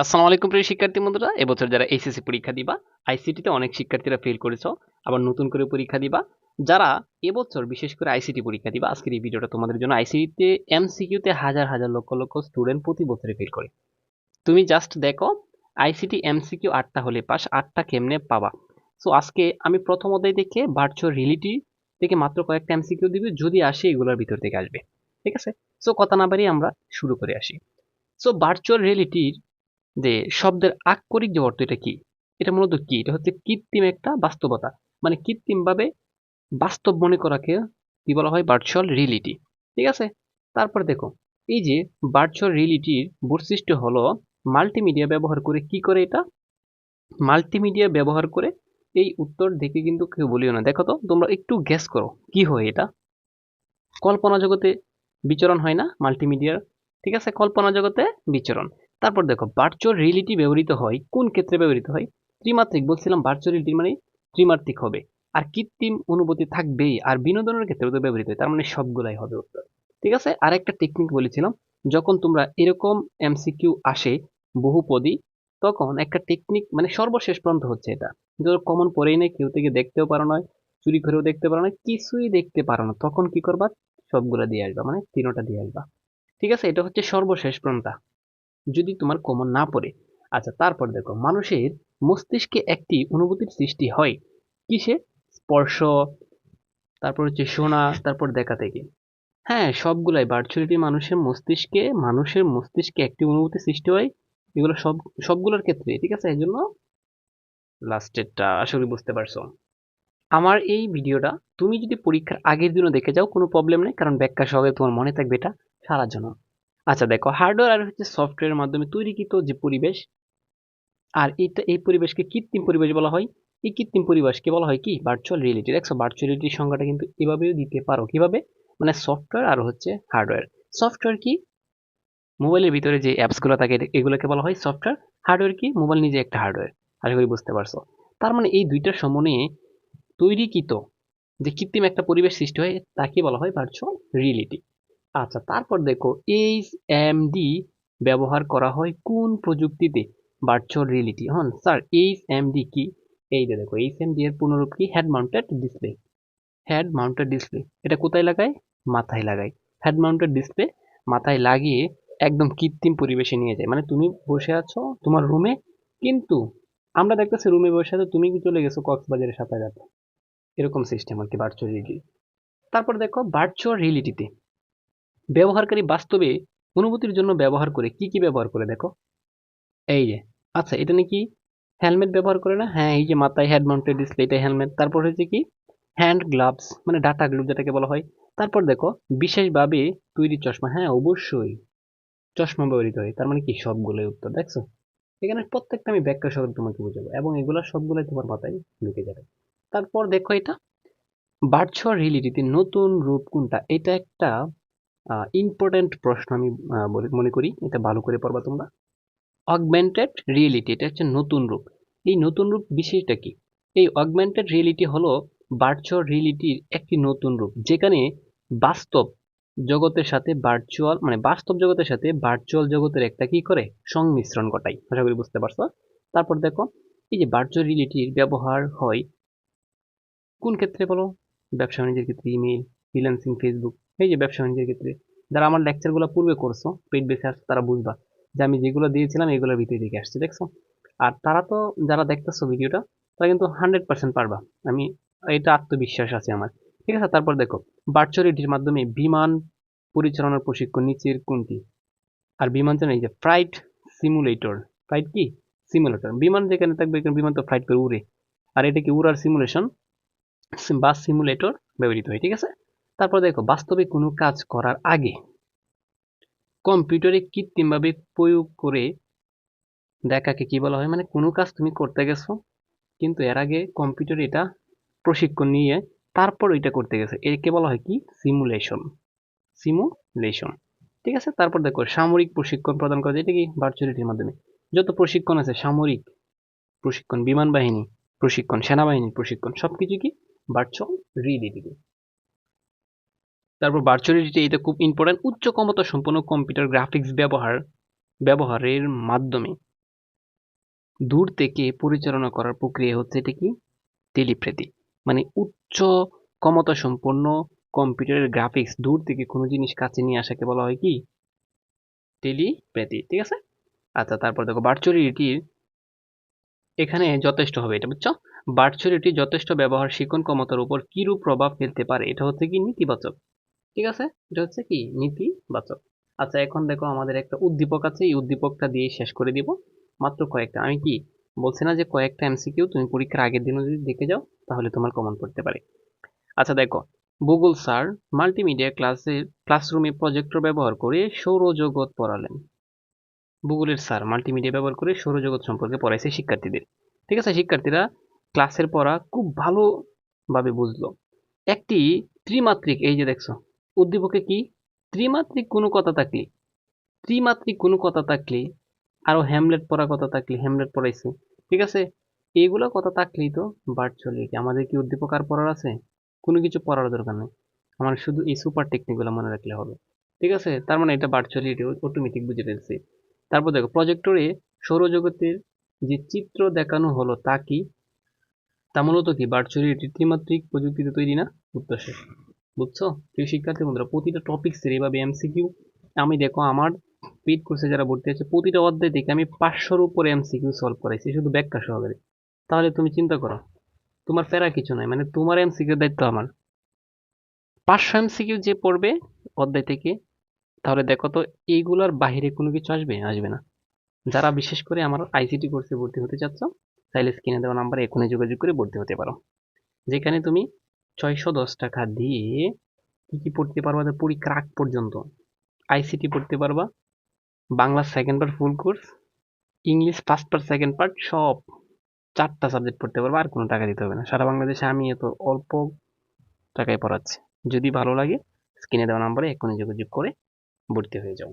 আসসালামু আলাইকুম প্রিয় শিক্ষার্থী বন্ধুরা, এবছর যারা এইচএসসি পরীক্ষা দিবা, আইসিটিতে অনেক শিক্ষার্থীরা ফেল করেছো, আবার নতুন করে পরীক্ষা দিবা। যারা এবছর বিশেষ করে আইসিটি পরীক্ষা দিবা, আজকের এই ভিডিওটা তোমাদের জন্য। আইসিটিতে এমসিকিউতে হাজার হাজার লক্ষ লক্ষ স্টুডেন্ট প্রতি বছরে ফেল করে। তুমি জাস্ট দেখো, আইসিটি এমসিকিউ 8টা হলে পাস, 8টা কেমনে পাবা। সো আজকে আমি প্রথম অধ্যায় থেকে ভার্চুয়াল রিয়েলিটি থেকে মাত্র কয়েকটা এমসিকিউ দিবে, যদি আসে এগুলোর ভিতর থেকে আসবে। ঠিক আছে, সো কথা না বাড়িয়ে আমরা শুরু করে আসি। সো ভার্চুয়াল রিয়েলিটির যে শব্দের আক্ষরিক যে অর্থ, এটা কি? এটা মূলত কি? এটা হচ্ছে কৃত্রিম একটা বাস্তবতা, মানে কৃত্রিম ভাবে বাস্তব মনে করাকে কি বলা হয়? Virtual reality. ঠিক আছে, তারপর দেখো, এই যে ভার্চুয়াল রিয়েলিটির বৈশিষ্ট্য হলো মাল্টিমিডিয়া ব্যবহার করে। কি করে এটা? মাল্টিমিডিয়া ব্যবহার করে। এই উত্তর দেখে কিন্তু কেউ বলিও না, দেখো তো তোমরা একটু গেস করো কি হয় এটা। কল্পনা জগতে বিচরণ হয় না মাল্টিমিডিয়ার? ঠিক আছে, কল্পনা জগতে বিচরণ। তারপর দেখো, ভার্চুয়াল রিয়েলিটি ব্যবহৃত হয় কোন ক্ষেত্রে? ব্যবহৃত হয় ত্রিমাত্রিক। বলছিলাম ভার্চুয়াল রিয়েলিটি মানে ত্রিমাত্রিক হবে, আর কৃত্রিম অনুভূতি থাকবেই, আর বিনোদনের ক্ষেত্রে তো ব্যবহৃত হয়, তার মানে সবগুলাই হবে উত্তর। ঠিক আছে, আর একটা টেকনিক বলেছিলাম, যখন তোমরা এরকম এমসিকিউ আসে বহুপদী, তখন একটা টেকনিক, মানে সর্বশেষ প্রান্ত হচ্ছে এটা, ধরো কমন পড়েই নেই, কেউ থেকে দেখতেও পারো না, চুরি করেও দেখতে পারো না, কিছুই দেখতে পারো না, তখন কি করবা? সবগুলা দিয়ে আসবা, মানে তিনোটা দিয়ে আসবা। ঠিক আছে, এটা হচ্ছে সর্বশেষ পন্থা যদি তোমার কমন না পড়ে। আচ্ছা, তারপর দেখো, মানুষের মস্তিষ্কে একটি অনুভূতির সৃষ্টি হয় কিসে? স্পর্শ, তারপর হচ্ছে শোনা, তারপর দেখা থেকে। হ্যাঁ, সবগুলাই ভার্চুয়ালিটি। মানুষের মস্তিষ্কে একটি অনুভূতি সৃষ্টি হয়, এগুলো সবগুলোর ক্ষেত্রে। ঠিক আছে, এই জন্য লাস্টেরটা আশা করি বুঝতে পারছো। আমার এই ভিডিওটা তুমি যদি পরীক্ষার আগের দিনও দেখে যাও, কোনো প্রবলেম নেই, কারণ ব্যাখ্যা সহকারে তোমার মনে থাকবে এটা সারা জন্য। আচ্ছা দেখো, হার্ডওয়্যার আর হচ্ছে সফটওয়্যারের মাধ্যমে তৈরিকৃত যে পরিবেশ, আর এই পরিবেশকে কৃত্রিম পরিবেশ বলা হয়। এই কৃত্রিম পরিবেশকে বলা হয় কি? Virtual reality. দেখছো, ভার্চুয়াল রিয়েলিটির সংজ্ঞাটা কিন্তু এভাবেও দিতে পারো। কিভাবে? মানে সফটওয়্যার আর হচ্ছে হার্ডওয়্যার। সফটওয়্যার কি? মোবাইলের ভিতরে যে অ্যাপস গুলো থাকে এগুলোকে বলা হয় সফটওয়্যার। হার্ডওয়্যার কি? মোবাইল নিজে একটা হার্ডওয়্যার। আশা করি বুঝতে পারছো। তার মানে এই দুইটার সমন্বয়ে তৈরিকৃত যে কৃত্রিম একটা পরিবেশ সৃষ্টি হয়, তাকে বলা হয় ভার্চুয়াল রিয়েলিটি। আচ্ছা, তারপর দেখো, এইচএমডি ব্যবহার করা হয় কোন প্রযুক্তিতে? Virtual reality. হন স্যার, এইচএমডি কি? এই যে দেখো, এইচএমডি এর পুনরূপ কি? Head mounted display. Head mounted display, এটা কোথায় লাগায়? মাথায় লাগায়। হেড মাউন্টেড ডিসপ্লে মাথায় লাগিয়ে একদম কৃত্রিম পরিবেশে নিয়ে যায়। মানে তুমি বসে আছো তোমার রুমে, কিন্তু আমরা দেখতেছি রুমে বসে আছো, তুমি কি চলে গেছো কক্সবাজারে সাঁতার কাটতে। এরকম সিস্টেম আর কি ভার্চুয়াল রিয়েলিটি। তারপর দেখো, ভার্চুয়াল রিয়েলিটিতে ব্যবহারকারী বাস্তবে অনুভূতির জন্য ব্যবহার করে। কি কি ব্যবহার করে দেখো, এই যে। আচ্ছা, এটা নাকি হেলমেট ব্যবহার করে না? হ্যাঁ, এই যে মাথায় হেড মাউন্টেড ডিসপ্লে, এটা হেলমেট। তারপর হচ্ছে কি? হ্যান্ড গ্লাভস, মানে ডাটা গ্লোভ যেটাকে বলা হয়। তারপর দেখো, বিশেষভাবে তৈরি চশমা। হ্যাঁ, অবশ্যই চশমা ব্যবহৃত হয়। তার মানে কি? সবগুলোই উত্তর। দেখছো, এখানে প্রত্যেকটা আমি ব্যাখ্যা সহ তোমাকে বুঝাবো, এবং এগুলো সবগুলোই তোমার মাথায় ঢুকে যাবে। তারপর দেখো, এটা ভার্চুয়াল রিয়েলিটিতে নতুন রূপ কোনটা? এটা একটা ইম্পর্টেন্ট প্রশ্ন। আমি মনে করি এটা ভালো করে পড়বা তোমরা। অগমেন্টেড রিয়েলিটি, এটা হচ্ছে নতুন রূপ। এই নতুন রূপ বিশেষটা কি? এই অগমেন্টেড রিয়েলিটি হলো ভার্চুয়াল রিয়েলিটির একটি নতুন রূপ, যেখানে বাস্তব জগতের সাথে ভার্চুয়াল, মানে বাস্তব জগতের সাথে ভার্চুয়াল জগতের একটা কি করে? সংমিশ্রণ ঘটায়। আশা করি বুঝতে পারছো। তারপর দেখো, এই যে ভার্চুয়াল রিয়েলিটির ব্যবহার হয় কোন ক্ষেত্রে বলো? ব্যবসা বাণিজ্যের ক্ষেত্রে, ইমেল, ফ্রিল্যান্সিং, ফেসবুক। এই যে ব্যবসা বাণিজ্যের ক্ষেত্রে, যারা আমার লেকচারগুলো পূর্বে করছো, পেইড বেসে আসছো, তারা বুঝবা যে আমি যেগুলো দিয়েছিলাম এগুলোর ভিতরে থেকে আসছে। দেখছো, আর তারা তো, যারা দেখতেছো ভিডিওটা, তারা কিন্তু 100% পারবা। আমি, এটা আত্মবিশ্বাস আছে আমার। ঠিক আছে, তারপর দেখো, ভার্চুয়াল রিয়েলিটির মাধ্যমে বিমান পরিচালনার প্রশিক্ষণ নিচের কোনটি? আর বিমান চালানো, এই যে ফ্লাইট সিমুলেটর। ফ্লাইট কি? সিমুলেটর। বিমান যেখানে থাকবে, এখানে বিমান তো ফ্লাইট করে উড়ে, আর এটা কি উড়ার সিমুলেশন বা সিমুলেটর ব্যবহৃত হয়। ঠিক আছে, তারপর দেখো, বাস্তবে কোনো কাজ করার আগে কম্পিউটারে কৃত্রিমভাবে প্রয়োগ করে দেখাকে কি বলা হয়? মানে কোনো কাজ তুমি করতে গেছো, কিন্তু এর আগে কম্পিউটারে এটা প্রশিক্ষণ নিয়ে তারপর ওইটা করতে গেছে, একে বলা হয় কি? সিমুলেশন। সিমুলেশন। ঠিক আছে, তারপর দেখো, সামরিক প্রশিক্ষণ প্রদান করা যায়, এটা কি? ভার্চুয়ালিটির মাধ্যমে। যত প্রশিক্ষণ আছে, সামরিক প্রশিক্ষণ, বিমান বাহিনী প্রশিক্ষণ, সেনাবাহিনীর প্রশিক্ষণ, সবকিছু কি? Virtual reality. তারপর ভার্চুয়াল রিয়েলিটি, এটা খুব ইম্পর্টেন্ট। উচ্চ ক্ষমতা সম্পন্ন কম্পিউটার গ্রাফিক্স ব্যবহারের মাধ্যমে দূর থেকে পরিচালনা করার প্রক্রিয়া হচ্ছে এটা কি, টেলিপ্যাথি। মানে উচ্চ ক্ষমতা সম্পন্ন কম্পিউটারের গ্রাফিক্স দূর থেকে কোনো জিনিস কাছে নিয়ে আসাকে বলা হয় কি, টেলিপ্যাথি। ঠিক আছে। আচ্ছা, তারপর দেখো ভার্চুয়াল রিয়েলিটির এখানে যথেষ্ট হবে, এটা বুঝছো? ভার্চুয়াল রিয়েলিটি যথেষ্ট ব্যবহার শিখন ক্ষমতার উপর কিরূপ প্রভাব ফেলতে পারে, এটা হচ্ছে কি নেতিবাচক। ঠিক আছে, এটা হচ্ছে কি নেতিবাচক। আচ্ছা, এখন দেখো আমাদের একটা উদ্দীপক আছে, এই উদ্দীপকটা দিয়ে শেষ করে দিব। মাত্র কয়েকটা, আমি কি বলছি না যে কয়েকটা এমসিকিউ তুমি পরীক্ষার আগের দিনও যদি দেখে যাও তাহলে তোমার কমন পড়তে পারে। আচ্ছা দেখো, গুগল স্যার মাল্টিমিডিয়া ক্লাসরুমে প্রজেক্টর ব্যবহার করে সৌরজগৎ পড়ালেন। গুগলের স্যার মাল্টিমিডিয়া ব্যবহার করে সৌরজগৎ সম্পর্কে পড়াইছে শিক্ষার্থীদের। ঠিক আছে, শিক্ষার্থীরা ক্লাসের পড়া খুব ভালোভাবে বুঝলো। একটি ত্রিমাত্রিক, এই যে দেখছো উদ্দীপকে কি, ত্রিমাত্রিক কোনো কথা থাকলে, ত্রিমাত্রিক কোনো কথা থাকলে, আরো হ্যামলেট পড়া কথা থাকলে হ্যামলেট পড়াইছে। ঠিক আছে, এইগুলো কথা থাকলেই তো ভার্চুয়ালিটি। আমাদের কি উদ্দীপক আর পড়ার আছে? কোনো কিছু পড়ার দরকার নেই, আমার শুধু এই সুপার টেকনিকগুলো মনে রাখলে হবে। ঠিক আছে, তার মানে এটা ভার্চুয়ালিটি অটোমেটিক বুঝে ফেলছি। তারপর দেখো, প্রজেক্টরে সৌরজগতের যে চিত্র দেখানো হলো তা কি, তা মূলত কি ভার্চুয়ালিটি ত্রিমাত্রিক প্রযুক্তিতে তৈরি না? উত্তর শেষ। বুঝছো? প্রিয় শিক্ষার্থী বন্ধুরা, প্রতিটা টপিক্সের এইভাবে এমসিকিউ, আমি দেখো আমার পেইড কোর্সে যারা ভর্তি আছে প্রতিটা অধ্যায় থেকে আমি 500-র উপরে এমসিকিউ সলভ করাইছি শুধু ব্যাখ্যা সহকারে। তাহলে তুমি চিন্তা করো, তোমার প্যারা কিছু নাই, মানে তোমার এমসিকিউ দায়িত্ব আমার। 500 এমসিকিউ যে পড়বে অধ্যায় থেকে, তাহলে দেখো তো এইগুলোর বাইরে কোনো কিছু আসবে? আসবে না। যারা বিশেষ করে আমার আইসিটি কোর্সে ভর্তি হতে চাচ্ছ, তাহলে স্ক্রিনে দেওয়া নাম্বারে এখনই যোগাযোগ করে ভর্তি হতে পারো, যেখানে তুমি 610 টাকা দিয়ে কি কি পড়তে পারবা পরীক্ষার আগ পর্যন্ত। আইসিটি পড়তে পারবা, Bangla second part full course, English first part second part সব 4টা সাবজেক্ট পড়তে পারবা, আর কোনো টাকা দিতে হবে না। সারা বাংলাদেশে আমি এত অল্প টাকায় পড়াচ্ছি। যদি ভালো লাগে স্ক্রিনে দেওয়া নাম্বারে এখনই যোগাযোগ করে ভর্তি হয়ে যাও।